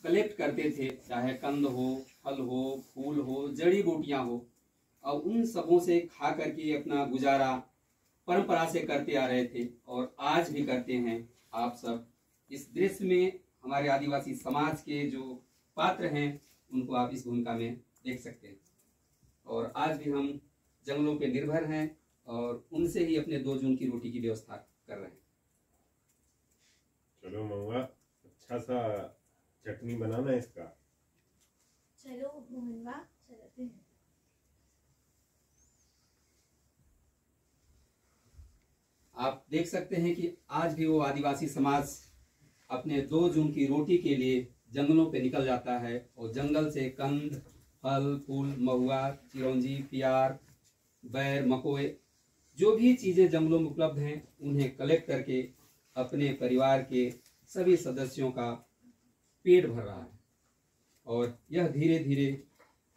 Collect करते थे, चाहे कंद हो, फल हो, फूल हो, जड़ी बूटियां हो, और उन सबों से खा करके अपना गुजारा परंपरा से करते आ रहे थे और आज भी करते हैं। आप सब इस दृश्य में हमारे आदिवासी समाज के जो पात्र हैं उनको आप इस भूमिका में देख सकते हैं। और आज भी हम जंगलों पे निर्भर हैं और उनसे ही अपने 2 जून की रोटी की व्यवस्था कर रहे हैं। चलो मऊआ, अच्छा सा चटनी बनाना इसका। चलो मोहनवा, चलते हैं। आप देख सकते हैं कि आज भी वो आदिवासी समाज अपने 2 जून की रोटी के लिए जंगलों पे निकल जाता है और जंगल से कंद, फल, फूल, महुआ, चिरौंजी, पियार, बैर, मकोए, जो भी चीजें जंगलों में उपलब्ध हैं उन्हें कलेक्ट करके अपने परिवार के सभी सदस्यों का पेट भर रहा है। और यह धीरे धीरे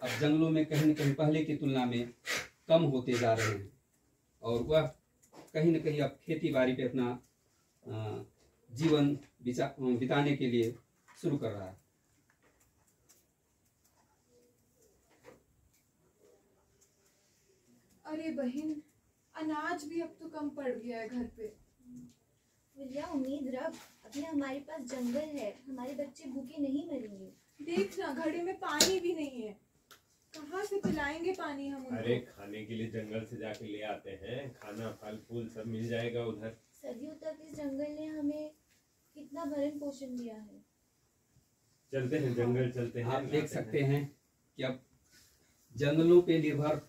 अब जंगलों में कहीं न कहीं पहले की तुलना में कम होते जा रहे हैं और वह कहीं न कहीं अब खेती बाड़ी पे अपना जीवन बिताने के लिए शुरू कर रहा है। अरे बहन, अनाज भी अब तो कम पड़ गया है घर पे। विद्या, उम्मीद रख, अभी हमारे पास जंगल है, हमारे बच्चे भूखे नहीं मरेंगे। देख ना, घड़े में पानी भी नहीं है, कहाँ से पिलाएंगे पानी हम उनको? अरे खाने के लिए जंगल से जाके ले आते हैं, खाना फल फूल सब मिल जाएगा उधर। सदियों तक इस जंगल ने हमें कितना भरण पोषण दिया है। चलते हैं जंगल, चलते हैं। आप देख सकते हैं कि अब जंगलों पे निर्भर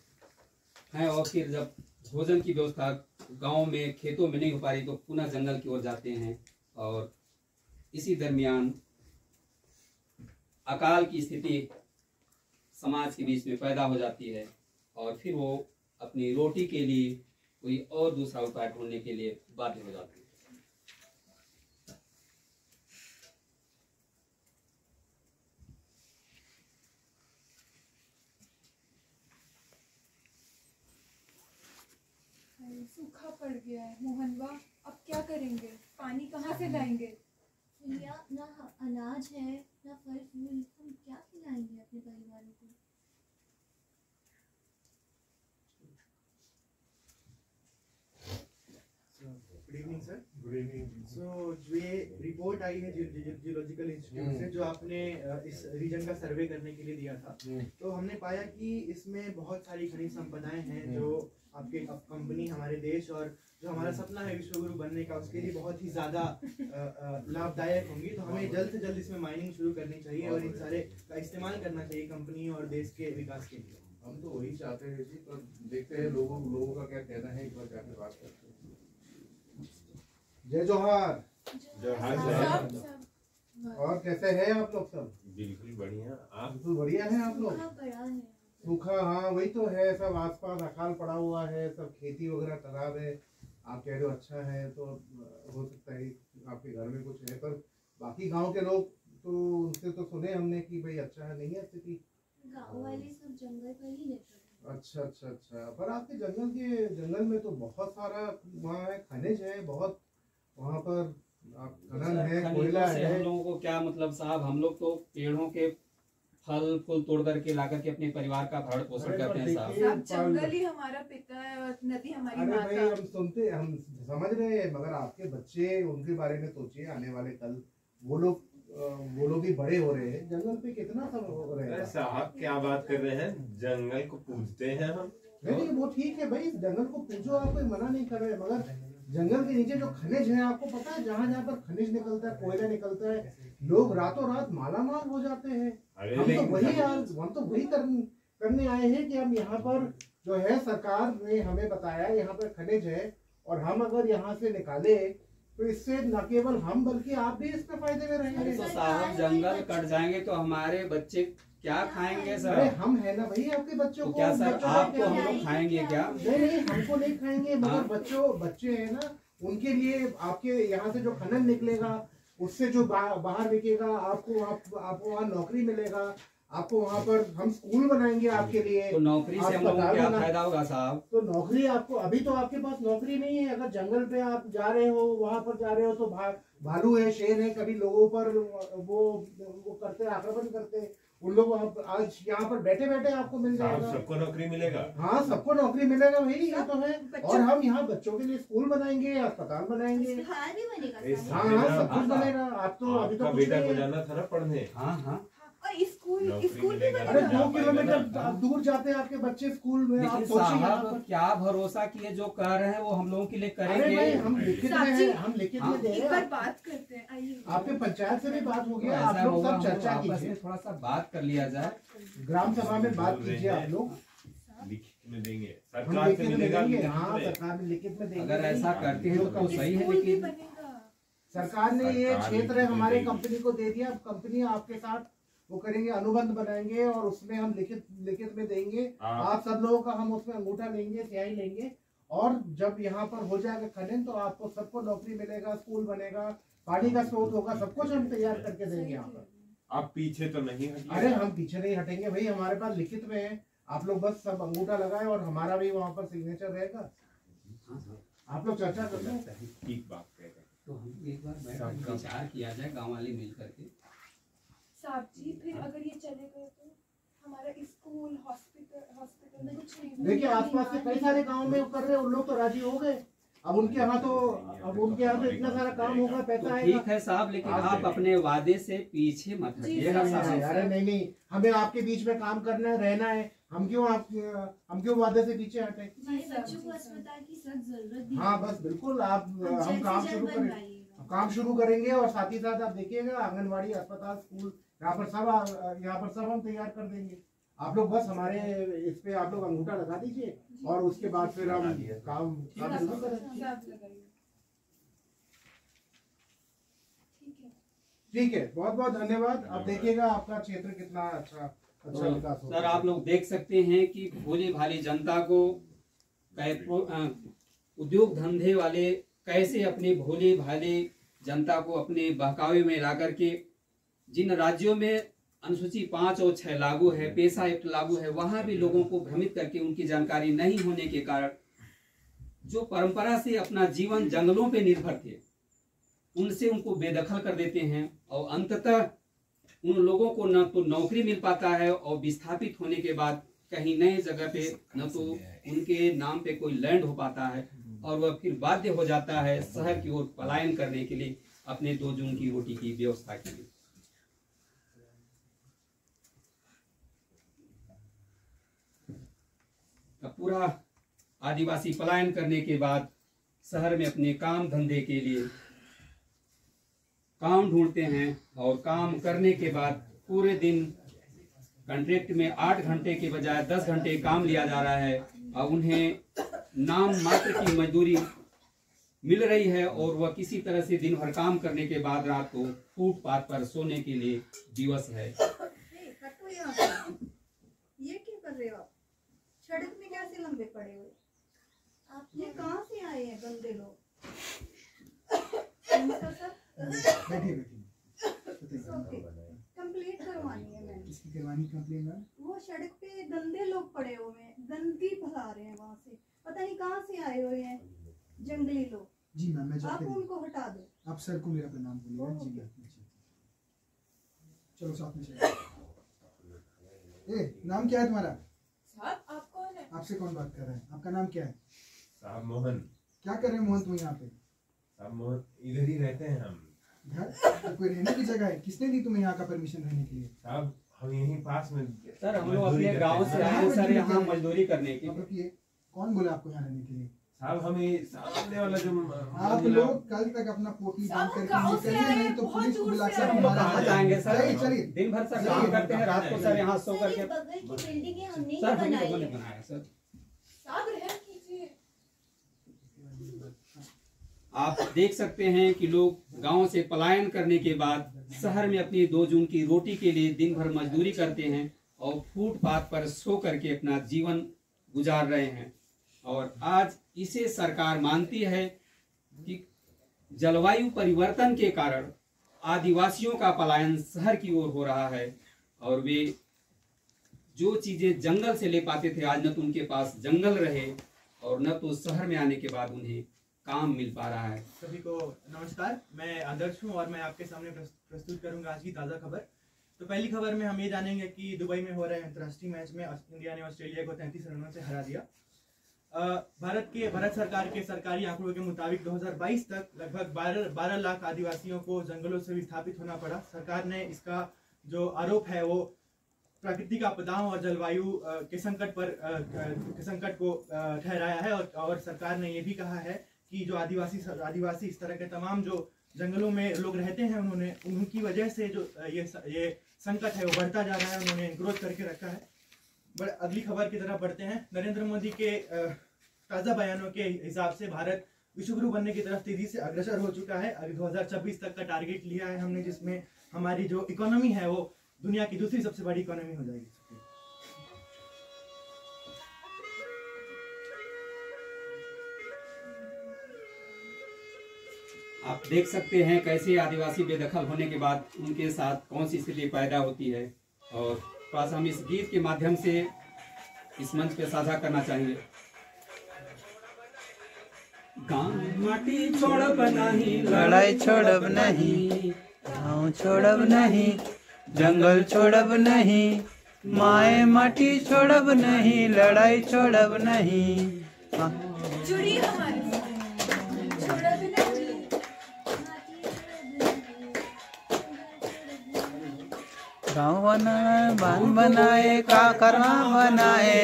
हैं और फिर जब भोजन की व्यवस्था गांव में खेतों में नहीं हो पा रही तो पुनः जंगल की ओर जाते हैं और इसी दरमियान अकाल की स्थिति समाज के बीच में पैदा हो जाती है और फिर वो अपनी रोटी के लिए कोई और दूसरा उपाय ढूंढने के लिए बाध्य हो जाते हैं। सूखा पड़ गया है मोहनवा, अब क्या करेंगे? पानी कहाँ से लाएंगे? भैया, ना अनाज है ना फल फूल, हम क्या खिलाएंगे अपने परिवारों को? Good evening sir. Good evening. So जो ये रिपोर्ट आई है जियोलॉजिकल इंस्टीट्यूट से, जो आपने इस रीजन का सर्वे करने के लिए दिया था, तो हमने पाया कि इसमें बहुत सारी खनिज संपदाएं हैं जो आपके कंपनी, हमारे देश और जो हमारा सपना है विश्वगुरु बनने का, उसके लिए बहुत ही ज्यादा लाभदायक होंगी। तो हमें जल्द से जल्द इसमें माइनिंग शुरू करनी चाहिए और इन सारे का इस्तेमाल करना चाहिए कंपनी और देश के विकास के लिए। हम तो वही चाहते हैं जी, पर देखते हैं लोगों का क्या कहना है, एक बार जाकर बात करते हैं। जय जोहार। जोहार। और कैसे हैं आप लोग सब? बिल्कुल बढ़िया। आप बिल्कुल बढ़िया हैं आप लोग? सूखा पड़ा है। सूखा, हाँ वही तो है, सब आसपास अकाल पड़ा हुआ है, सब खेती वगैरह खराब है। आप कह रहे हो अच्छा है, तो हो सकता है आपके घर में कुछ है, पर बाकी गांव के लोग तो उनसे तो सुने हमने कि भाई अच्छा है, नहीं है स्थिति। गाँव वाले सब जंगल पर ही रहते हैं। अच्छा अच्छा अच्छा, पर आपके जंगल में तो बहुत सारा वहाँ है, खनिज है बहुत, वहाँ पर आप खनन है, कोयला से है। हम लोगों को क्या मतलब साहब, हम लोग तो पेड़ों के फल फूल तोड़ करके ला करके अपने परिवार का भरण पोषण करते हैं साहब। सब जंगल ही हमारा पिता है और नदी हमारी अरे भाई, माता। हम समझ रहे हैं, मगर आपके बच्चे, उनके बारे में सोचिए, आने वाले कल वो लोग भी बड़े हो रहे हैं, जंगल पे कितना सब हो रहे हैं। साहब क्या बात कर रहे हैं, जंगल को पूजते हैं हम। नहीं, वो ठीक है भाई, जंगल को पूजो, आप कोई मना नहीं कर रहे, मगर जंगल के नीचे जो खनिज है, आपको पता है जहाँ जहाँ पर खनिज निकलता है, कोयला निकलता है, लोग रातों रात मालामाल हो जाते हैं। हम तो वही करने आए हैं कि हम यहाँ पर जो है, सरकार ने हमें बताया यहाँ पर खनिज है और हम अगर यहाँ से निकाले तो इससे न केवल हम बल्कि आप भी इसमें फायदे में रहेंगे। तो साहब जंगल कट जाएंगे तो हमारे बच्चे क्या खाएंगे सर? अरे हम है ना भाई आपके बच्चों तो को। क्या सर आपको हम लोग खाएंगे क्या? नहीं, हमको नहीं खाएंगे, मगर बच्चे हैं ना, उनके लिए आपके यहाँ से जो खनन निकलेगा उससे जो बाहर बिकेगा, आपको वहाँ नौकरी मिलेगा, आपको वहाँ पर हम स्कूल बनाएंगे आपके लिए। तो नौकरी से हम लोगों को क्या फायदा होगा साहब? तो नौकरी आपको, अभी तो आपके पास नौकरी नहीं है। अगर जंगल पे आप जा रहे हो, वहाँ पर जा रहे हो तो भालू है, शेर है, कभी लोगों पर वो करते हैं, आक्रमण करते हैं। उन लोग आज यहाँ पर बैठे बैठे आपको मिल जाएगा। सबको नौकरी मिलेगा। हाँ, सबको नौकरी मिलेगा भाई, ये तो है। और हम यहाँ बच्चों के लिए स्कूल बनाएंगे, अस्पताल बनाएंगे। अस्पताल भी बनेगा। हाँ, सब कुछ बनेगा। आप तो अभी तो कुछ बेटा नहीं को है। जाना था ना पढ़ने। हाँ हाँ, और स्कूल भी मिलेगा। अरे बनेगा। 2 किलोमीटर आप दूर जाते हैं आपके बच्चे स्कूल में। आप लेकिन सोचिए यहाँ साहब पर। क्या भरोसा कि ये जो कर रहे हैं वो हम लोगों के लिए अरे भाई, करेंगे? हम लिखित में हैं, हम लिखित में दे एक रहे बार हैं। बात करते हैं, आइए। आपके पंचायत से भी बात हो तो गया, ऐसा आप लोग होगा, सब हम चर्चा आपस कीजिए, में थोड़ा सा बात कर लिया जाए, ग्राम सभा में बात कीजिए आप लोग। लिखित में देंगे, हम सरकार से लिखित में मिलेगा। देंगे। लिखित हाँ, में। सरकार में लिखित में देंगे। अगर ऐसा करते हैं तो सही है। स्कूल भी लेकिन बनेगा। सरकार ने ये सरकार क्षेत्र लिखित में हमारे देगी। कंपनी को दे दिया। अब कंपनी आपके साथ वो करेंगे, अनुबंध बनाएंगे और उसमें हम लिखित में देंगे। आप सब लोगों का हम उसमें अंगूठा लेंगे, स्याही लेंगे, और जब यहाँ पर हो जाएगा खनन तो आपको सबको नौकरी मिलेगा, स्कूल बनेगा, पानी का स्रोत होगा, सब कुछ हम तैयार करके देंगे यहाँ पर। आप पीछे तो नहीं हटिए। अरे हम पीछे नहीं हटेंगे भाई, हमारे पास लिखित में है। आप लोग बस सब अंगूठा लगाए और हमारा भी वहाँ पर सिग्नेचर रहेगा। आप लोग चर्चा कर लो। ठीक बात कह रहे हैं। तो हम एक बार बैठकर विचार किया जाए गांव वाले मिल करके। साहब जी, फिर अगर ये चले गए तो हमारा स्कूल, हॉस्पिटल में कुछ नहीं। देखिए, आसपास के कई सारे गांव में कर रहे हैं, उन लोग तो राजी हो गए। अब उनके यहाँ तो इतना सारा काम होगा, पैसा तो आएगा। ठीक है साहब, लेकिन आप अपने वादे से पीछे मत हटिएगा नहीं, साहब। अरे नहीं, हमें आपके बीच में काम करना है, रहना है। हम क्यों वादे से पीछे हटे? हमारे बच्चों को अस्पताल की सख्त जरूरत भी हाँ, है। बस बिल्कुल। हम जल्द काम से शुरू जल्द करेंगे, बनवाइएगा। काम शुरू करेंगे और साथ ही साथ आप देखिएगा आंगनवाड़ी, अस्पताल, स्कूल, यहाँ पर सब हम तैयार कर देंगे। आप लोग बस हमारे इस पे आप लोग अंगूठा लगा दीजिए और उसके बाद फिर हम काम शुरू करेंगे। साहब लगाइए। ठीक है, बहुत बहुत धन्यवाद। अब देखिएगा आपका क्षेत्र कितना अच्छा तो विकास होगा। सर, आप लोग देख सकते हैं कि भोली भाली जनता को उद्योग धंधे वाले कैसे अपनी भोली भाली जनता को अपने बहकावे में ला करके, जिन राज्यों में अनुसूची 5 और 6 लागू है, पेशा एक्ट लागू है, वहां भी लोगों को भ्रमित करके उनकी जानकारी नहीं होने के कारण जो परंपरा से अपना जीवन जंगलों पे निर्भर थे, उनसे उनको बेदखल कर देते हैं और अंततः उन लोगों को न तो नौकरी मिल पाता है और विस्थापित होने के बाद कहीं नए जगह पे न तो उनके नाम पे कोई लैंड हो पाता है और वह फिर बाध्य हो जाता है शहर की ओर पलायन करने के लिए, अपने 2 जून की रोटी की व्यवस्था के लिए। पूरा आदिवासी पलायन करने के बाद शहर में अपने काम धंधे के लिए काम ढूंढते हैं और काम करने के बाद पूरे दिन कॉन्ट्रैक्ट में 8 घंटे के बजाय 10 घंटे काम लिया जा रहा है और उन्हें नाम मात्र की मजदूरी मिल रही है और वह किसी तरह से दिन भर काम करने के बाद रात को फुटपाथ पर सोने के लिए दिवस है। हटो यहाँ से। ये क्या कर रहे हो आप? सड़क में कैसे लंबे पड़े हुए? आप ये कहाँ से आए हैं गंदे लोग? इनका सब बैठिए। कंप्लीट करवानी है मैंने। इसकी करवानी कंप्लेन मैम। वो सड़क पे गंदे लोग पड़े हुए हैं, गंदगी फैला रहे हैं वहाँ से, पता नहीं कहाँ से आए हुए हैं जंगली लोग। जी मैम, मैं आप जाके उनको हटा दो। आप सर को मेरा प्रणाम बोलिएगा। जी मैम। चलो साथ में चलो। नाम क्या है तुम्हारा? साहब, आप कौन है? आपसे कौन बात कर रहा है? आपका नाम क्या है? साहब मोहन। क्या कर रहे हैं मोहन तुम यहाँ पे? साहब मोहन, इधर ही रहते हैं हम। घर तो कोई रहने की जगह है? किसने दी तुम्हें यहाँ का परमिशन रहने के लिए? साहब हम यहीं पास में सर, हम लोग अपने गांव से आए हैं सर यहाँ मजदूरी करने के लिए। रुकिए, कौन बोला आपको यहाँ रहने के लिए? साहब हमें सामने वाला जो आप लोग कल तक अपना पोटली बांध करके गाँव से निकलिए, आए, नहीं तो बहुत पुलिस को दूर बुला से के आए। हम लोग कहाँ जाएंगे सर? चलिए। दिन भर सर काम करते हैं, रात को सर यहाँ सो सर, करके। ये बगल की बिल्डिंग है, हमने ही सर, हम बनाई लोगों ने है। बनाया सर। साहब, रहम कीजिए। आप देख सकते हैं कि लोग गांव से पलायन करने के बाद शहर में अपनी 2 जून की रोटी के लिए दिन भर मजदूरी करते हैं और फुटपाथ पर सो करके अपना जीवन गुजार रहे हैं। और आज इसे सरकार मानती है कि जलवायु परिवर्तन के कारण आदिवासियों का पलायन शहर की ओर हो रहा है और वे जो चीजें जंगल से ले पाते थे, आज न तो उनके पास जंगल रहे और न तो शहर में आने के बाद उन्हें काम मिल पा रहा है। सभी को नमस्कार, मैं आदर्श हूं और मैं आपके सामने प्रस्तुत करूंगा आज की ताज़ा खबर। तो पहली खबर में हम ये जानेंगे कि दुबई में हो रहे अंतर्राष्ट्रीय मैच में इंडिया ने ऑस्ट्रेलिया को 33 रनों से हरा दिया। भारत सरकार के सरकारी आंकड़ों के मुताबिक 2022 तक लगभग 12 लाख आदिवासियों को जंगलों से विस्थापित होना पड़ा। सरकार ने इसका जो आरोप है वो प्राकृतिक आपदाओं और जलवायु के संकट को ठहराया है और सरकार ने ये भी कहा है कि जो आदिवासी इस तरह के तमाम जो जंगलों में लोग रहते हैं उनकी वजह से जो ये संकट है वो बढ़ता जा रहा है, उन्होंने ग्रोथ करके रखा है। अगली खबर की तरफ बढ़ते हैं। नरेंद्र मोदी के ताज़ा बयानों के हिसाब से भारत विश्व गुरु बनने की तरफ तेजी से अग्रसर हो चुका है। अभी 2026 तक का टारगेट लिया है हमने, जिसमें हमारी जो इकोनॉमी है वो दुनिया की दूसरी सबसे बड़ी इकोनॉमी हो जाएगी। आप देख सकते हैं कैसे आदिवासी बेदखल होने के बाद उनके साथ कौन सी स्थिति पैदा होती है, और थोड़ा सा हम इस गीत के माध्यम से इस मंच पे साझा करना चाहेंगे। गाँव माटी छोड़ब नहीं, लड़ाई छोड़ब नहीं, गाँव छोड़ब नहीं, जंगल छोड़ब नहीं, माए माटी छोड़ब नहीं, लड़ाई छोड़ब नहीं। जुड़ी हमारे गाँव बनाए, बांध बनाए, काकरवा बनाए,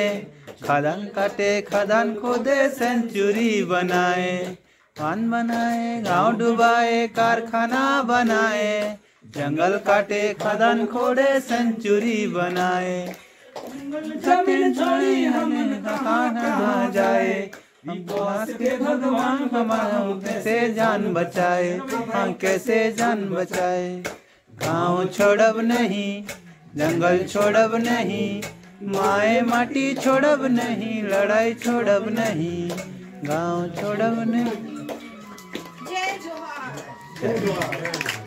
खदान काटे, खदान खोदे, सेंचुरी बनाए, बांध बनाए, गाँव डुबाए, कारखाना बनाए, जंगल काटे, खदान खोदे, सेंचुरी बनाए। जमीन छोड़ी हमें कहाँ कहाँ जाए, हमको हंस के भगवान हमारा कैसे जान बचाए, हाँ कैसे जान बचाए। गाँव छोड़ब नहीं, जंगल छोड़ब नहीं, माए माटी छोड़ब नहीं, लड़ाई छोड़ब नहीं, गाँव छोड़ब नहीं। जय जोहार। जय जोहार।